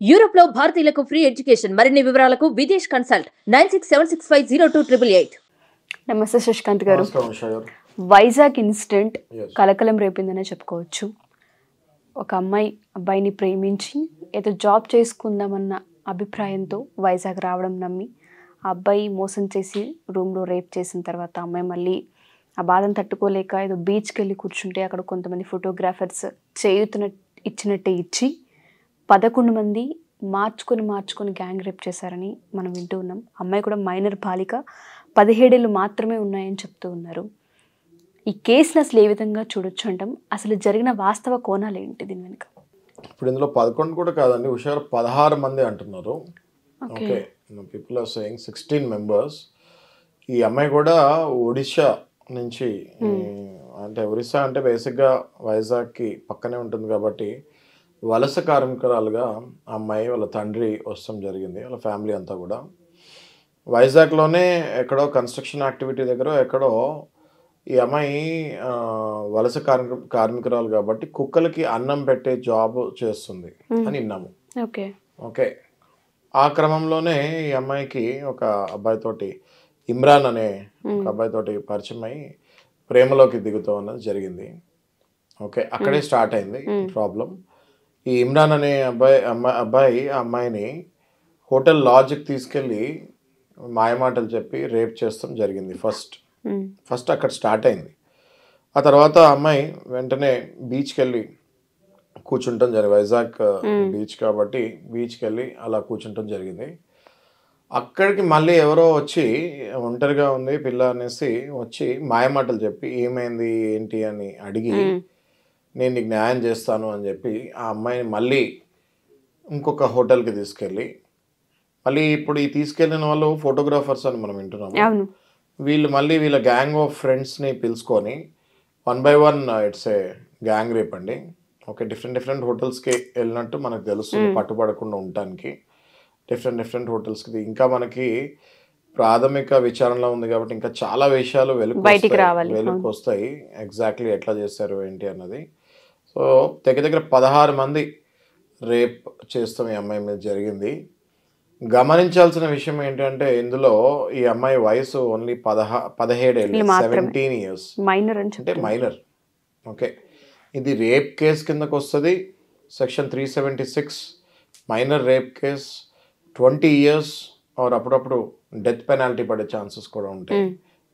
Europe లో భారతీయులకు free education. మరిన్ని వివరాలకు విదేశ్ కన్సల్ట్ 9676502888. నమస్తే శశికాంత్ గారు. నమస్కారం ఉషా గారు. వైజాగ్ ఇన్సిడెంట్ కలకలం రేపిందనే చెప్పుకోవచ్చు. ఒక అబ్బాయిని ప్రేమించి ఏదో జాబ్ చేసుకుందామన్న అభిప్రాయంతో వైజాగ్ రావడం నమ్మి ఆ అబ్బాయి మోసం చేసి రూమ్లో రేప్ చేసిన తర్వాత అమ్మాయి మళ్ళీ ఆ బాధను తట్టుకోలేక ఏదో బీచ్కి వెళ్ళి కూర్చుంటే అక్కడ కొంతమంది ఫోటోగ్రాఫర్స్ ఇచ్చినట్టే ఇచ్చి 11 మంది మార్చుకొని గ్యాంగ్ రేప్ చేశారని మనం వింటూ ఉన్నాం. అమ్మాయి కూడా మైనర్ బాలిక, 17 ఏళ్ళు మాత్రమే ఉన్నాయని చెప్తూ ఉన్నారు. ఈ కేసును అసలు ఏ విధంగా చూడొచ్చు అంటాం? అసలు జరిగిన వాస్తవ కోణాలు ఏంటి దీని వెనుక? ఇప్పుడు ఇందులో 11 కూడా కాదండి ఉషా, 16 మంది అంటున్నారు. Okay, people are saying 16 members. ఈ అమ్మాయి కూడా ఒడిశా నుంచి, అంటే ఒరిస్సా అంటే బేసిక్గా వైజాగ్కి పక్కనే ఉంటుంది కాబట్టి వలస కార్మికురాలుగా అమ్మాయి వాళ్ళ తండ్రి వస్తాం జరిగింది. వాళ్ళ ఫ్యామిలీ అంతా కూడా వైజాగ్లోనే ఎక్కడో కన్స్ట్రక్షన్ యాక్టివిటీ దగ్గర ఎక్కడో ఈ అమ్మాయి వలస కార్మికురాలు కాబట్టి కుక్కలకి అన్నం పెట్టే జాబ్ చేస్తుంది అని విన్నాము. ఓకే, ఆ క్రమంలోనే ఈ అమ్మాయికి ఒక అబ్బాయితోటి, ఇమ్రాన్ అనే ఒక అబ్బాయితోటి పరిచయం అయ్యి ప్రేమలోకి దిగుతూ అన్నది జరిగింది. ఓకే, అక్కడే స్టార్ట్ అయింది ప్రాబ్లం. ఈ ఇమ్రాన్ అనే అబ్బాయి ఆ అమ్మాయిని హోటల్ లాడ్జ్కి తీసుకెళ్ళి మాయమాటలు చెప్పి రేప్ చేస్తాం జరిగింది. ఫస్ట్ అక్కడ స్టార్ట్ అయింది. ఆ తర్వాత అమ్మాయి వెంటనే బీచ్కి వెళ్ళి కూర్చుంటాం జరిగింది. వైజాగ్ బీచ్ కాబట్టి బీచ్కి వెళ్ళి అలా కూర్చుంటాం జరిగింది. అక్కడికి మళ్ళీ ఎవరో వచ్చి ఒంటరిగా ఉంది పిల్ల అనేసి వచ్చి మాయమాటలు చెప్పి ఏమైంది ఏంటి అని అడిగి నేను నీకు న్యాయం చేస్తాను అని చెప్పి ఆ అమ్మాయిని మళ్ళీ ఇంకొక హోటల్కి తీసుకెళ్ళి, మళ్ళీ ఇప్పుడు ఈ తీసుకెళ్ళిన వాళ్ళు ఫోటోగ్రాఫర్స్ అని మనం వింటున్నాము. వీళ్ళు మళ్ళీ వీళ్ళ గ్యాంగ్ ఆఫ్ ఫ్రెండ్స్ని పిలుచుకొని 1 by 1 it's a gang rape అండి. ఓకే, డిఫరెంట్ హోటల్స్కి వెళ్ళినట్టు మనకు తెలుస్తుంది, పట్టుబడకుండా ఉండటానికి డిఫరెంట్ హోటల్స్కి. ఇంకా మనకి ప్రాథమిక విచారణలో ఉంది కాబట్టి ఇంకా చాలా విషయాలు వెలుగుకి వస్తాయి, ఎగ్జాక్ట్లీ ఎట్లా చేశారు ఏంటి అన్నది. సో దగ్గర 16 మంది రేప్ చేస్తాం ఈ అమ్మాయి మీద జరిగింది. గమనించాల్సిన విషయం ఏంటంటే ఇందులో ఈ అమ్మాయి వయసు ఓన్లీ 17 ఏళ్ళు, 17 years, అంటే మైనర్. ఓకే, ఇది రేప్ కేస్ కిందకు వస్తుంది, section 376 minor rape case, 20 years or అప్పుడప్పుడు డెత్ పెనాల్టీ పడే ఛాన్సెస్ కూడా ఉంటాయి.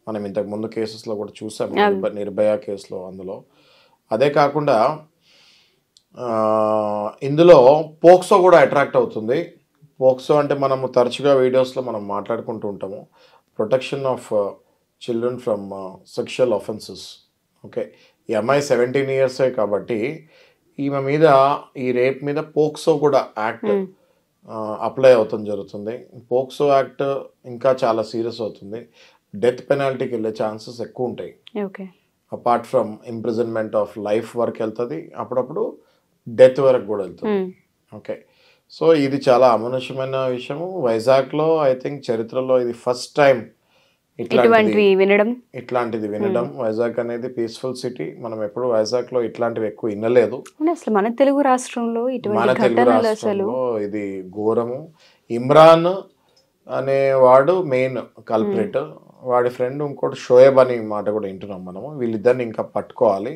మనం ఇంతకు ముందు కేసెస్లో కూడా చూసాం, నిర్భయ కేసులో. అందులో అదే కాకుండా ఇందులో పోక్సో కూడా అట్రాక్ట్ అవుతుంది. పోక్సో అంటే మనము తరచుగా వీడియోస్లో మనం మాట్లాడుకుంటూ ఉంటాము, protection of children from sexual offences. Okay, ఈ అమ్మాయి 17 years కాబట్టి ఈమె మీద ఈ రేప్ మీద పోక్సో కూడా యాక్ట్ అప్లై అవుతుంది జరుగుతుంది. పోక్సో యాక్ట్ ఇంకా చాలా సీరియస్ అవుతుంది, డెత్ పెనాల్టీకి వెళ్ళే ఛాన్సెస్ ఎక్కువ ఉంటాయి. Apart from imprisonment of life వరకు వెళ్తుంది, అప్పుడప్పుడు డెత్ వరకు కూడా వెళ్తుంది. ఓకే, సో ఇది చాలా అమానుషమైన విషయము. వైజాగ్లో ఐ థింక్ చరిత్రలో ఇది ఫస్ట్ టైం ఇట్లాంటిది వినడం. వైజాగ్ అనేది పీస్ఫుల్ సిటీ, మనం ఎప్పుడు వైజాగ్లో ఇట్లాంటివి ఎక్కువ వినలేదు. మన తెలుగు రాష్ట్రంలో ఇది ఘోరము. ఇమ్రాన్ అనేవాడు మెయిన్ కల్ప్రిట్, వాడి ఫ్రెండ్ ఇంకోటి షోయబ్ అని మాట కూడా వింటున్నాం మనము. వీళ్ళిద్దరిని ఇంకా పట్టుకోవాలి.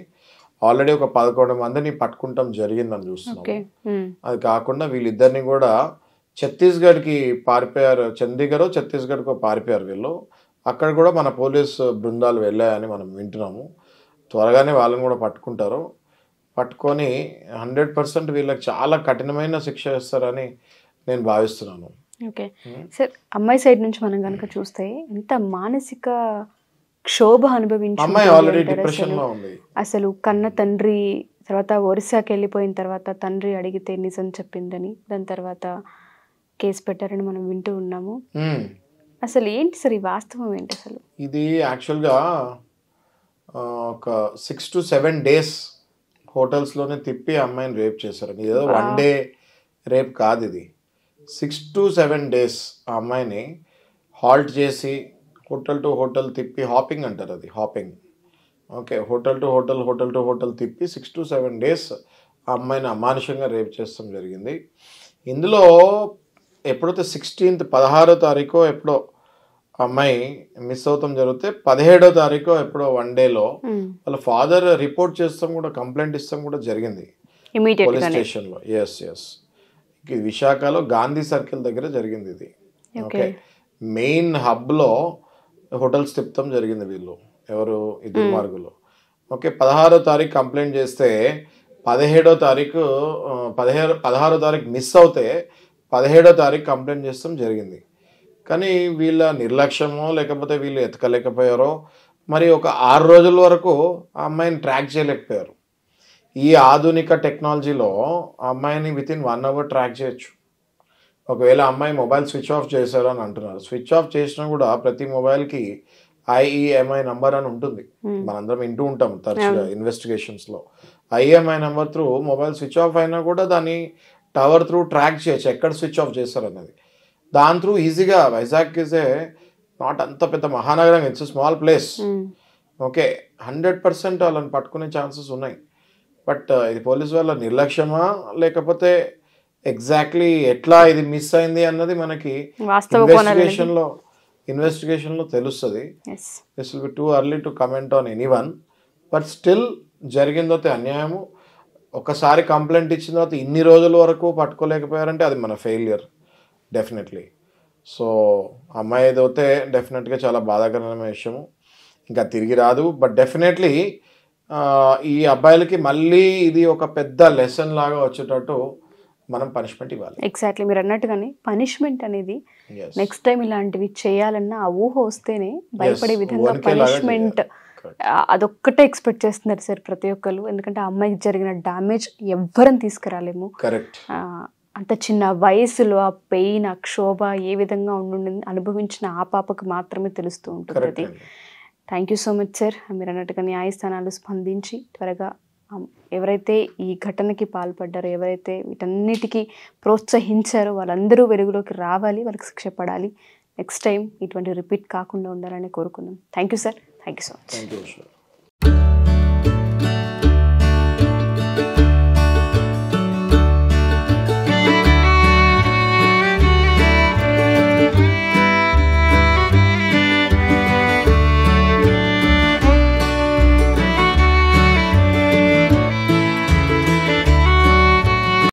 ఆల్రెడీ ఒక 11 మందిని పట్టుకుంటాం జరిగిందని చూస్తున్నాం. అది కాకుండా వీళ్ళిద్దరిని కూడా ఛత్తీస్గఢ్కి పారిపోయారు, ఛత్తీస్గఢ్కు పారిపోయారు వీళ్ళు. అక్కడ కూడా మన పోలీస్ బృందాలు వెళ్ళాయని మనం వింటున్నాము. త్వరగానే వాళ్ళని కూడా పట్టుకుంటారు. పట్టుకొని 100% వీళ్ళకి చాలా కఠినమైన శిక్ష ఇస్తారని నేను భావిస్తున్నాను. ఓకే సార్, అమ్మాయి సైడ్ నుంచి మనం కనుక చూస్తే ఎంత మానసిక క్షోభ అనుభవించి అసలు కన్న తండ్రి తర్వాత ఒరిస్సాకి వెళ్ళిపోయిన తర్వాత తండ్రి అడిగితే నిజం చెప్పిందని, దాని తర్వాత కేసు పెట్టారని మనం వింటూ ఉన్నాము. అసలు ఏంటి సార్ ఈ వాస్తవం ఏంటి? అసలు ఇది యాక్చువల్గా ఒక 6 to 7 days హోటల్స్లోనే తిప్పి అమ్మాయిని రేప్ చేశారు. ఏదో 1 day రేప్ కాదు, ఇది 6 to 7 days ఆ అమ్మాయిని హాల్ట్ చేసి హోటల్ టు హోటల్ తిప్పి, హాపింగ్ అంటారు, అది hopping. Okay, hotel to hotel తిప్పి 6 to 7 days ఆ అమ్మాయిని అమానుషంగా రేప్ చేస్తాం జరిగింది. ఇందులో ఎప్పుడైతే 16వ తారీఖు ఎప్పుడో అమ్మాయి మిస్ అవుతాం జరిగితే 17వ తారీఖు ఎప్పుడో వన్ డేలో వాళ్ళ ఫాదర్ రిపోర్ట్ చేస్తాం కూడా, కంప్లైంట్ ఇస్తాం కూడా జరిగింది పోలీస్ స్టేషన్లో. ఎస్ ఇది విశాఖలో గాంధీ సర్కిల్ దగ్గర జరిగింది ఇది. ఓకే, మెయిన్ హబ్లో హోటల్స్ తిప్పడం జరిగింది వీళ్ళు ఎవరు ఈ దుర్మార్గులు. ఓకే, 16వ తారీఖు కంప్లైంట్ చేస్తే 17వ తారీఖు 16వ తారీఖు మిస్ అవుతే 17వ తారీఖు కంప్లైంట్ చేస్తాం జరిగింది. కానీ వీళ్ళ నిర్లక్ష్యమో లేకపోతే వీళ్ళు ఎతకలేకపోయారో మరి ఒక 6 రోజుల వరకు ఆ అమ్మాయిని ట్రాక్ చేయలేకపోయారు. ఈ ఆధునిక టెక్నాలజీలో ఆ అమ్మాయిని వితిన్ 1 అవర్ ట్రాక్ చేయొచ్చు. ఒకవేళ అమ్మాయి మొబైల్ స్విచ్ ఆఫ్ చేశారు అని అంటున్నారు. స్విచ్ ఆఫ్ చేసినా కూడా ప్రతి మొబైల్కి IEMI నంబర్ అని ఉంటుంది, మనందరం వింటూ ఉంటాం తరచుగా ఇన్వెస్టిగేషన్స్లో. IEMI number through mobile switch off అయినా కూడా దాన్ని టవర్ త్రూ ట్రాక్ చేయొచ్చు ఎక్కడ స్విచ్ ఆఫ్ చేస్తారు అన్నది. దాని త్రూ ఈజీగా వైజాగ్ ఈజ్ నాట్ అంత పెద్ద మహానగరం, ఇట్స్ స్మాల్ ప్లేస్. ఓకే, 100% వాళ్ళని పట్టుకునే ఛాన్సెస్ ఉన్నాయి. బట్ ఇది పోలీస్ వాళ్ళ నిర్లక్ష్యమా లేకపోతే ఎగ్జాక్ట్లీ ఎట్లా ఇది మిస్ అయింది అన్నది మనకి ఇన్వెస్టిగేషన్లో తెలుస్తుంది. This will be too early to comment on anyone. But still జరిగిందో అన్యాయము. ఒకసారి కంప్లైంట్ ఇచ్చిన తర్వాత ఇన్ని రోజుల వరకు పట్టుకోలేకపోయారంటే అది మన ఫెయిలియర్ డెఫినెట్లీ. సో అమ్మాయి ఏదైతే డెఫినెట్గా చాలా బాధాకరమైన విషయము, ఇంకా తిరిగి రాదు. బట్ డెఫినెట్లీ ఈ అబ్బాయిలకి మళ్ళీ ఇది ఒక పెద్ద లెసన్ లాగా వచ్చేటట్టు మనం పనిష్మెంట్ ఇవ్వాలి. ఎగ్జాక్ట్లీ మీరు అన్నట్టుగానే పనిష్మెంట్ అనేది నెక్స్ట్ టైం ఇలాంటివి చేయాలన్నా ఆ ఊహ వస్తేనే భయపడే విధంగా పనిష్మెంట్ అదొక్కటే ఎక్స్పెక్ట్ చేస్తున్నారు సార్ ప్రతి ఒక్కరు. ఎందుకంటే ఆ అమ్మాయికి జరిగిన డ్యామేజ్ ఎవ్వరం తీసుకురాలేము. అంత చిన్న వయసులో ఆ పెయిన్, ఆ క్షోభ ఏ విధంగా ఉండి అనుభవించిన ఆ పాపకు మాత్రమే తెలుస్తూ ఉంటుంది అది. Thank you so much sir. మీరు అన్నట్టుగా న్యాయస్థానాలు స్పందించి త్వరగా ఎవరైతే ఈ ఘటనకి పాల్పడ్డారో, ఎవరైతే వీటన్నిటికీ ప్రోత్సహించారో వాళ్ళందరూ వెలుగులోకి రావాలి, వాళ్ళకి శిక్ష పడాలి. నెక్స్ట్ టైం ఇటువంటి రిపీట్ కాకుండా ఉండాలని కోరుకుందాం. Thank you sir. Thank you so much.